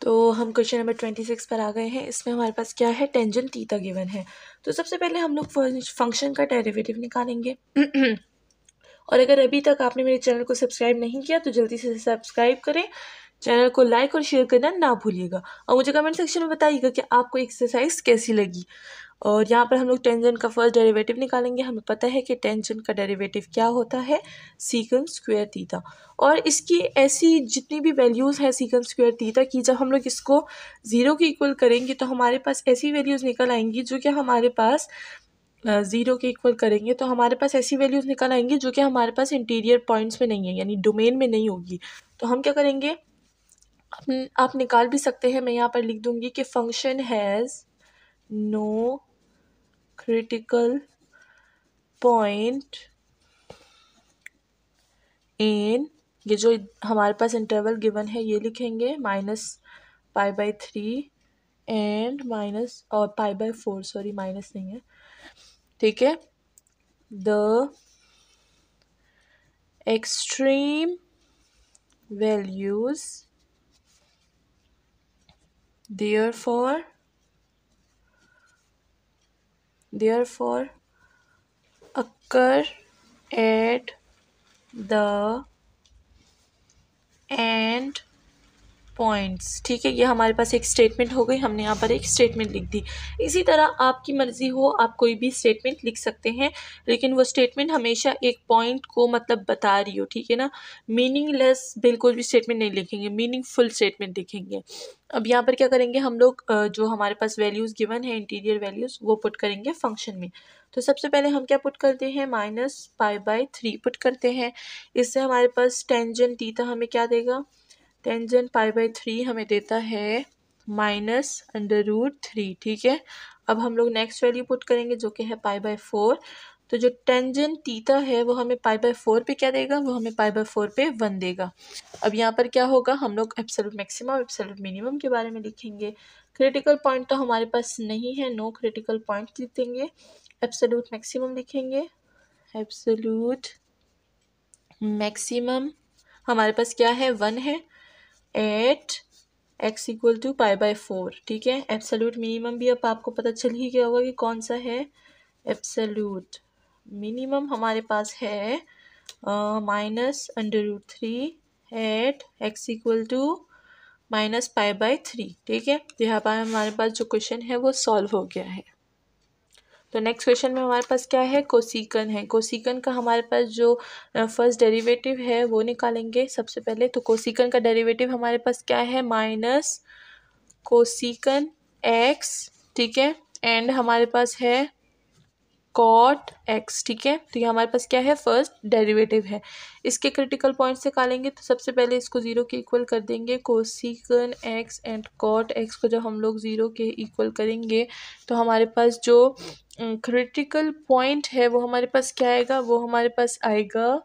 तो हम question number 26 पर आ गए हैं। इसमें हमारे पास क्या है, टेंजेंट थीटा गिवन है। तो सबसे पहले हम लोग फंक्शन का डेरिवेटिव निकालेंगे। और अगर अभी तक आपने मेरे चैनल को सब्सक्राइब नहीं किया तो जल्दी से सब्सक्राइब करें, चैनल को लाइक और शेयर करना ना भूलिएगा और मुझे कमेंट सेक्शन में बताइएगा कि आपको एक्सरसाइज कैसी लगी। और यहाँ पर हम लोग टेंजेंट का फर्स्ट डेरिवेटिव निकालेंगे। हमें पता है कि टेंजेंट का डेरिवेटिव क्या होता है, सीकंट स्क्वायर थीटा। और इसकी ऐसी जितनी भी वैल्यूज़ है सीकंट स्क्वायर थीटा की, जब हम लोग इसको 0 के इक्वल करेंगे तो हमारे पास ऐसी वैल्यूज़ निकल आएंगी जो कि हमारे पास 0 के इक्वल करेंगे तो हमारे पास ऐसी वैल्यूज़ निकल आएंगी जो कि हमारे पास इंटीरियर पॉइंट्स में नहीं है, यानी डोमेन में नहीं होगी। तो हम क्या करेंगे, आप निकाल भी सकते हैं। मैं यहाँ पर लिख दूंगी कि function has no critical point in, ये जो हमारे पास इंटरवल गिवन है ये लिखेंगे -π/3 एंड माइनस और π/4, सॉरी माइनस नहीं है, ठीक है। The extreme values therefore occur at the end points, ठीक है। ये हमारे पास एक स्टेटमेंट हो गई, हमने यहाँ पर एक स्टेटमेंट लिख दी। इसी तरह आपकी मर्जी हो, आप कोई भी स्टेटमेंट लिख सकते हैं, लेकिन वो स्टेटमेंट हमेशा एक पॉइंट को मतलब बता रही हो, ठीक है ना। मीनिंगलेस बिल्कुल भी स्टेटमेंट नहीं लिखेंगे, मीनिंगफुल स्टेटमेंट लिखेंगे। अब यहाँ पर क्या करेंगे, हम लोग जो हमारे पास वैल्यूज़ गिवन है इंटीरियर वैल्यूज़ वो पुट करेंगे फंक्शन में। तो सबसे पहले हम क्या पुट करते हैं, -π/3 पुट करते हैं। इससे हमारे पास टेंजेंट थीटा हमें क्या देगा, टेंजेंट π/3 हमें देता है -√3, ठीक है। अब हम लोग नेक्स्ट वैल्यू पुट करेंगे जो कि है π/4। तो जो टेंजेंट थीटा है वो हमें π/4 पे क्या देगा, वो हमें π/4 पे 1 देगा। अब यहाँ पर क्या होगा, हम लोग एब्सोल्यूट मैक्सिमम एब्सोल्यूट मिनिमम के बारे में लिखेंगे। क्रिटिकल पॉइंट तो हमारे पास नहीं है, नो क्रिटिकल पॉइंट लिख देंगे। एब्सोल्यूट मैक्सिमम लिखेंगे, एब्सोल्यूट मैक्सिमम हमारे पास क्या है, 1 है एट x इक्वल टू π/4, ठीक है। एब्सोल्यूट मिनिमम भी अब आपको पता चल ही गया होगा कि कौन सा है, एब्सोल्यूट मिनिमम हमारे पास है -√3 एट x इक्वल टू -π/3, ठीक है। तो यहाँ पर हमारे पास जो क्वेश्चन है वो सॉल्व हो गया है। तो नेक्स्ट क्वेश्चन में हमारे पास क्या है, कोसिकन है। कोसिकन का हमारे पास जो फर्स्ट डेरिवेटिव है वो निकालेंगे सबसे पहले। तो कोसिकन का डेरिवेटिव हमारे पास क्या है, माइनस कोसिकन x, ठीक है, एंड हमारे पास है कॉट x, ठीक है। तो ये हमारे पास क्या है, फर्स्ट डेरिवेटिव है। इसके क्रिटिकल पॉइंट्स निकालेंगे तो सबसे पहले इसको 0 के इक्वल कर देंगे। Cosecant x and cot x को जब हम लोग 0 के इक्वल करेंगे तो हमारे पास जो क्रिटिकल पॉइंट है वो हमारे पास क्या आएगा, वो हमारे पास आएगा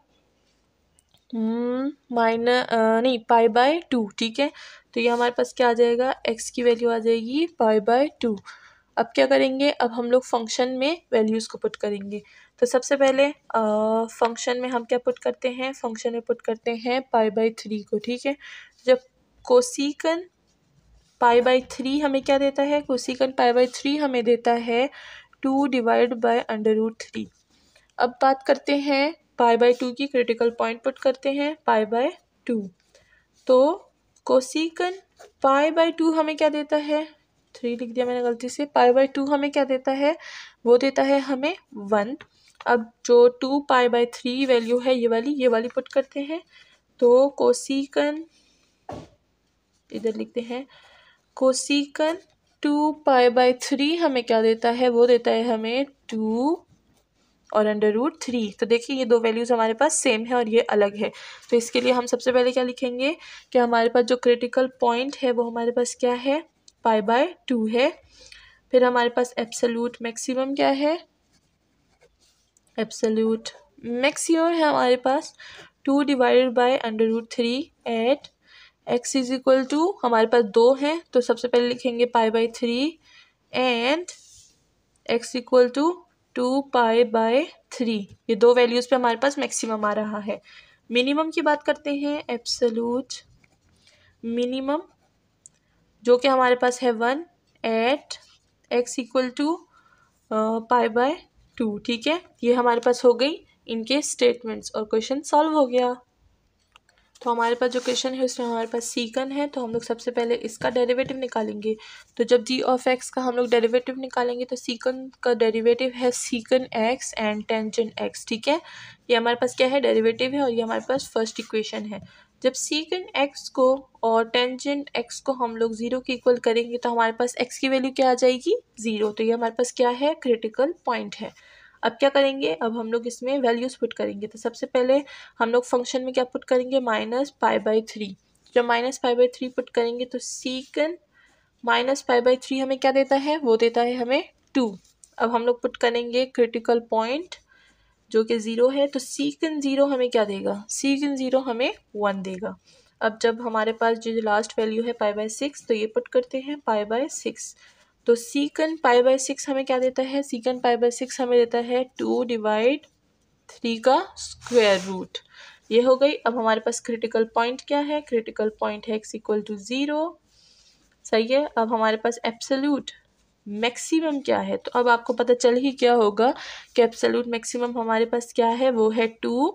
π/2, ठीक है। तो ये हमारे पास क्या आ जाएगा, x की वैल्यू आ जाएगी π/2। अब क्या करेंगे, अब हम लोग फंक्शन में वैल्यूज़ को पुट करेंगे। तो सबसे पहले फंक्शन में हम क्या पुट करते हैं, फंक्शन में पुट करते हैं π/3 को, ठीक है। जब कोसिकन π/3 हमें क्या देता है, कोसिकन π/3 हमें देता है 2/√3। अब बात करते हैं π/2 की, क्रिटिकल पॉइंट पुट करते हैं π/2। तो कोसिकन π/2 हमें क्या देता है, 3 लिख दिया मैंने गलती से। π/2 हमें क्या देता है, वो देता है हमें 1। अब जो 2π/3 वैल्यू है ये वाली पुट करते हैं। तो कोसिकन, इधर लिखते हैं, कोसिकन 2π/3 हमें क्या देता है, वो देता है हमें 2 और √3। तो देखिए ये दो वैल्यूज़ हमारे पास सेम है और ये अलग है। तो इसके लिए हम सबसे पहले क्या लिखेंगे कि हमारे पास जो क्रिटिकल पॉइंट है वो हमारे पास क्या है, π/2 है। फिर हमारे पास एब्सोल्यूट मैक्सिमम क्या है, एब्सोल्यूट मैक्सिमम है हमारे पास 2/√3 at x is equal to, हमारे पास 2 है तो सबसे पहले लिखेंगे π/3 एंड x इक्वल टू 2π/3। ये दो वैल्यूज़ पे हमारे पास मैक्सिमम आ रहा है। मिनिमम की बात करते हैं, एब्सोल्यूट मिनिमम जो कि हमारे पास है 1 एट x इक्वल टू π/2। ठीक है, ये हमारे पास हो गई इनके स्टेटमेंट्स और क्वेश्चन सॉल्व हो गया। तो हमारे पास जो क्वेश्चन है उसमें हमारे पास सीकन है, तो हम लोग सबसे पहले इसका डेरिवेटिव निकालेंगे। तो जब g ऑफ x का हम लोग डेरिवेटिव निकालेंगे तो सीकन का डेरिवेटिव है सीकन x एंड टेंजेंट x। ठीक है, ये हमारे पास क्या है, डेरिवेटिव है, और ये हमारे पास फर्स्ट इक्वेशन है। जब सीकन x को और टेंजेंट x को हम लोग 0 के इक्वल करेंगे तो हमारे पास x की वैल्यू क्या आ जाएगी, 0। तो ये हमारे पास क्या है, क्रिटिकल पॉइंट है। अब क्या करेंगे, अब हम लोग इसमें वैल्यूज पुट करेंगे। तो सबसे पहले हम लोग फंक्शन में क्या पुट करेंगे, -π/3। जब -π/3 पुट करेंगे तो सीकन -π/3 हमें क्या देता है, वो देता है हमें 2। अब हम लोग पुट करेंगे क्रिटिकल पॉइंट जो कि 0 है, तो सीकन 0 हमें क्या देगा, सीकन 0 हमें 1 देगा। अब जब हमारे पास जो लास्ट वैल्यू है π/6, तो ये पुट करते हैं π/6। तो सीकन π/6 हमें क्या देता है, सीकन π/6 हमें देता है 2/3 का स्क्वायर रूट। ये हो गई। अब हमारे पास क्रिटिकल पॉइंट क्या है, क्रिटिकल पॉइंट है x इक्वल टू 0। सही है। अब हमारे पास एब्सोल्यूट मैक्सिमम क्या है, तो अब आपको पता चल ही क्या होगा कि एब्सोल्यूट मैक्सिमम हमारे पास क्या है, वो है 2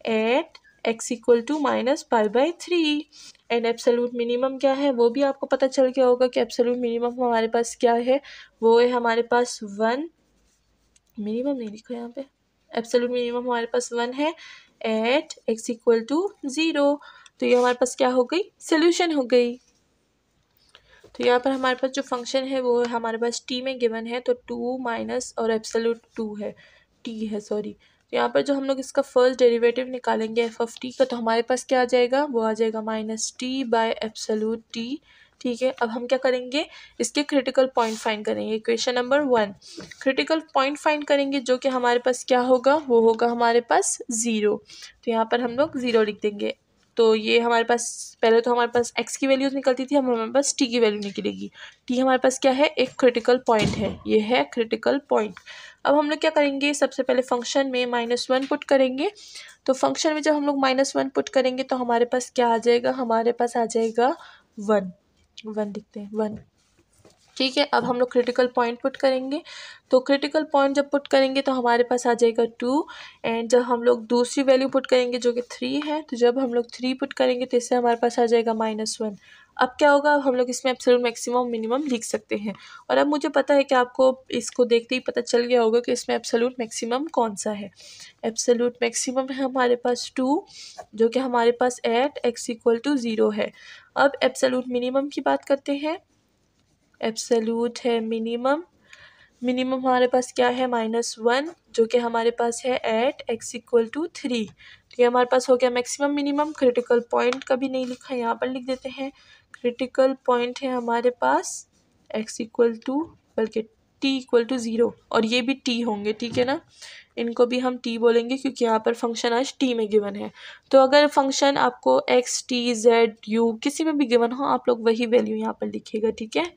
at x equal to -π/3। And absolute minimum क्या है, वो भी आपको पता चल गया होगा कि एब्सोल्यूट मिनिमम हमारे पास क्या है, वो है हमारे पास 1। मिनिमम नहीं लिखा यहाँ पे, एब्सोल्यूट मिनिमम हमारे पास 1 है एट x इक्वल टू 0। तो ये हमारे पास क्या हो गई, सोल्यूशन हो गई। तो यहाँ पर हमारे पास जो फंक्शन है वो हमारे पास t में गिवन है, तो 2 माइनस और एब्सोल्यूट 2 है, t है सॉरी। तो यहाँ पर जो हम लोग इसका फर्स्ट डेरिवेटिव निकालेंगे f ऑफ t का, तो हमारे पास क्या आ जाएगा, वो आ जाएगा -t/एब्सोल्यूट t। ठीक है, अब हम क्या करेंगे, इसके क्रिटिकल पॉइंट फाइंड करेंगे। Equation number 1, critical point find करेंगे जो कि हमारे पास क्या होगा, वो होगा हमारे पास 0। तो यहाँ पर हम लोग 0 लिख देंगे। तो ये हमारे पास पहले तो हमारे पास x की वैल्यूज निकलती थी, अब हमारे पास t की वैल्यू निकलेगी। t हमारे पास क्या है, एक क्रिटिकल पॉइंट है, ये है क्रिटिकल पॉइंट। अब हम लोग क्या करेंगे, सबसे पहले फंक्शन में -1 पुट करेंगे। तो फंक्शन में जब हम लोग -1 पुट करेंगे तो हमारे पास क्या आ जाएगा, हमारे पास आ जाएगा 1 लिखते हैं 1। ठीक है, अब हम लोग क्रिटिकल पॉइंट पुट करेंगे। तो क्रिटिकल पॉइंट जब पुट करेंगे तो हमारे पास आ जाएगा 2। एंड जब हम लोग दूसरी वैल्यू पुट करेंगे जो कि 3 है, तो जब हम लोग 3 पुट करेंगे तो इससे हमारे पास आ जाएगा -1। अब क्या होगा, अब हम लोग इसमें एब्सोल्यूट मैक्सिमम मिनिमम लिख सकते हैं। और अब मुझे पता है कि आपको इसको देखते ही पता चल गया होगा कि इसमें एब्सोल्यूट मैक्सिमम कौन सा है। एब्सोल्यूट मैक्सिमम है हमारे पास 2, जो कि हमारे पास एट x इक्वल टू 0 है। अब एब्सोल्यूट मिनिमम की बात करते हैं। एब्सोल्यूट है मिनिमम, मिनिमम हमारे पास क्या है, -1, जो कि हमारे पास है एट x इक्वल टू 3। तो ये हमारे पास हो गया मैक्सिमम मिनिमम। क्रिटिकल पॉइंट कभी नहीं लिखा, यहाँ पर लिख देते हैं। क्रिटिकल पॉइंट है हमारे पास x इक्वल टू, बल्कि t इक्वल टू 0, और ये भी t होंगे, ठीक है ना, इनको भी हम t बोलेंगे क्योंकि यहाँ पर फंक्शन आज t में गिवन है। तो अगर फंक्शन आपको x, t, z, u किसी में भी गिवन हो, आप लोग वही वैल्यू यहाँ पर लिखिएगा, ठीक है।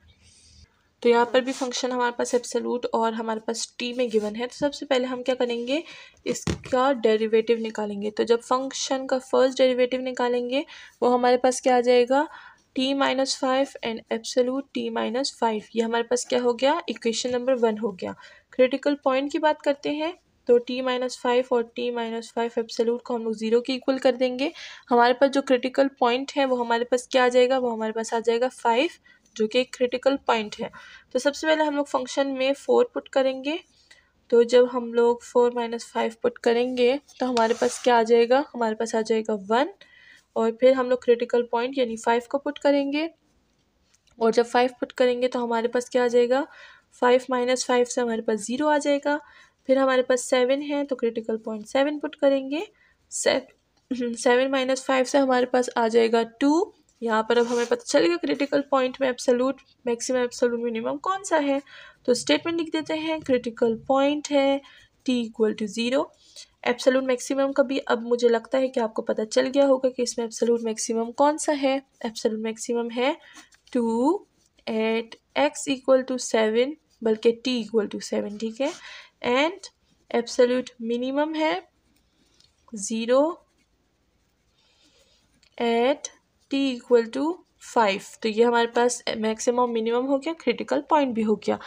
तो यहाँ पर भी फंक्शन हमारे पास एब्सोल्यूट और हमारे पास t में गिवन है। तो सबसे पहले हम क्या करेंगे, इसका डेरिवेटिव निकालेंगे। तो जब फंक्शन का फर्स्ट डेरिवेटिव निकालेंगे वो हमारे पास क्या आ जाएगा, t-5 एंड एब्सोल्यूट t-5। ये हमारे पास क्या हो गया, इक्वेशन नंबर 1 हो गया। क्रिटिकल पॉइंट की बात करते हैं, तो t-5 और t-5 एब्सोल्यूट को हम लोग 0 के इक्वल कर देंगे। हमारे पास जो क्रिटिकल पॉइंट है वो हमारे पास क्या आ जाएगा, वो हमारे पास आ जाएगा 5, जो कि एक क्रिटिकल पॉइंट है। तो सबसे पहले हम लोग फंक्शन में 4 पुट करेंगे। तो जब हम लोग 4 - 5 पुट करेंगे तो हमारे पास क्या आ जाएगा, हमारे पास आ जाएगा 1। और फिर हम लोग क्रिटिकल पॉइंट यानी 5 को पुट करेंगे, और जब 5 पुट करेंगे तो हमारे पास क्या आ जाएगा, 5 - 5 से हमारे पास 0 आ जाएगा। फिर हमारे पास 7 है, तो क्रिटिकल पॉइंट 7 पुट करेंगे। 7 - 5 से हमारे पास आ जाएगा 2। यहाँ पर अब हमें पता चलेगा क्रिटिकल पॉइंट में एब्सोल्यूट मैक्सिमम एब्सोल्यूट मिनिमम कौन सा है। तो स्टेटमेंट लिख देते हैं, क्रिटिकल पॉइंट है t equal to 0। Absolute maximum का भी अब मुझे लगता है कि आपको पता चल गया होगा कि इसमें एब्सोल्यूट मैक्सिमम कौन सा है। एब्सोल्यूट मैक्सिमम है 2 एट x इक्वल टू 7, बल्कि t इक्वल टू 7, ठीक है। एंड एब्सोल्यूट मिनिमम है 0 एट t इक्वल टू 5। तो ये हमारे पास मैक्सिमम मिनिमम हो गया, क्रिटिकल पॉइंट भी हो गया।